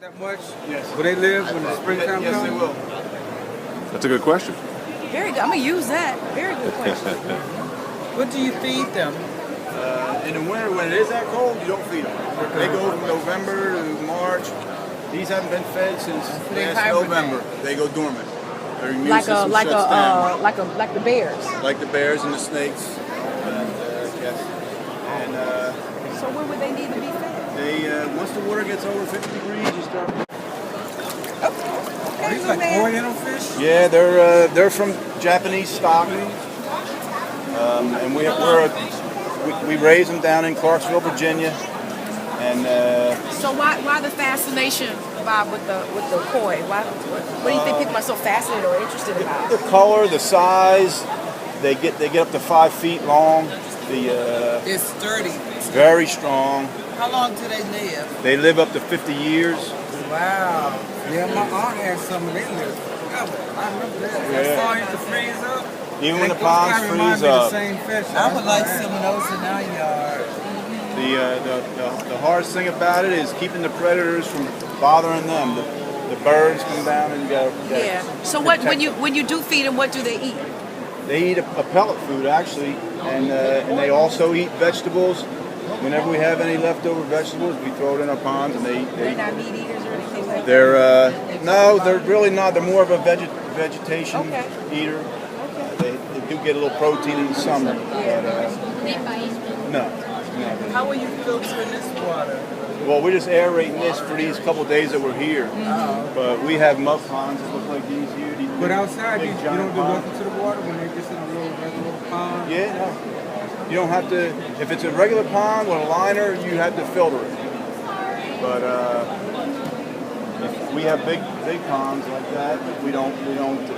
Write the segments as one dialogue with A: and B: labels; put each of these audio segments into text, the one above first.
A: that much?
B: Yes.
A: Will they live when the springtime
B: Yes,
A: comes?
B: they will.
C: That's a good question.
D: Very good. I'm gonna use that. Very good question.
A: What do you feed them?
B: In the winter, when it is that cold, you don't feed them. They go from November to March. These haven't been fed since
A: They
B: last
A: hibernate.
B: November. They go dormant. Their immune
D: like
B: system shuts down.
D: like the bears.
B: Like the bears and the snakes. And, yes. And
D: So where would they need to be fed?
B: they once the water gets over 50 degrees, you start.
A: Are these like oriental fish?
B: Yeah, they're from Japanese stock, and we raise them down in Clarksville, Virginia, and
D: So why the fascination, Bob, with the koi? What do you think people are so fascinated or interested about?
B: the color, the size, they get up to 5 feet long.
A: It's sturdy.
B: Very strong.
A: How long do they live?
B: They live up to 50 years.
A: Wow. Yeah, my aunt had some and they lived forever. I remember that.
B: Yeah.
A: That song used to freeze up.
B: Even when the
A: Those
B: ponds
A: kinda remind
B: freeze
A: me of
B: up.
A: the same fish.
E: I would like some of those in our yard.
B: The hardest thing about it is keeping the predators from bothering them. The birds come down and you got.
D: Yeah. So when you do feed them, what do they eat?
B: They eat a pellet food actually, and they also eat vegetables. Whenever we have any leftover vegetables, we throw it in our ponds, and they
D: They're not meat eaters or anything like that.
B: they're no, they're really not. They're more of a vegetation
D: Okay.
B: eater. They do get a little protein in the summer. No.
A: How are you filtering this water?
B: Well, we're just aerating this for these couple days that we're here. But we have mud ponds that look like these here. These
A: But
B: big-
A: outside,
B: big
A: you
B: giant
A: don't do
B: ponds.
A: nothing to the water when they're just in a little regular pond?
B: Yeah, no. You don't have to. If it's a regular pond with a liner, you have to filter it. But if we have big ponds like that, we don't.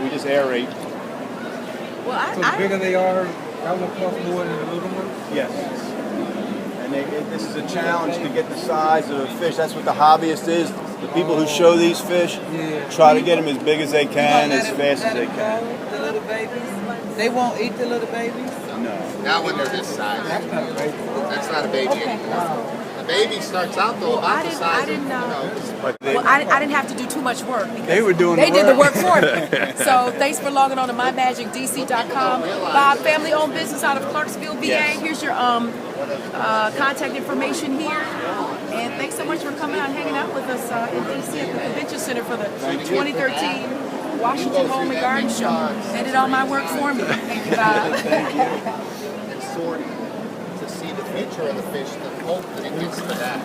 B: We just aerate.
D: Well,
A: So the bigger they are, that will cost more than the little ones?
B: Yes. And this is a challenge to get the size of a fish. That's what the hobbyist is. The people who show these fish try to get them as big as they can, as fast as they can.
E: The little babies, they won't eat the little babies.
B: No.
F: Not when they're this size.
A: That's not a baby.
F: That's not a baby
D: Okay.
F: anymore. The baby starts out though
D: Well,
F: about the size
D: I didn't know.
B: But they,
D: Well, I didn't have to do too much work. Because
B: They were doing
D: They
B: the
D: did the
B: work.
D: work for me. So thanks for logging on to mymagicdc.com. Bob, family-owned business out of Clarksville, VA.
B: Yes.
D: Here's your contact information here. And thanks so much for coming out and hanging out with us in DC at the Convention Center for the 2013 Washington Home and Garden Show. They did all my work for me. Thank you, Bob.
F: And sorting to see the future of the fish, the hope that it gets to that.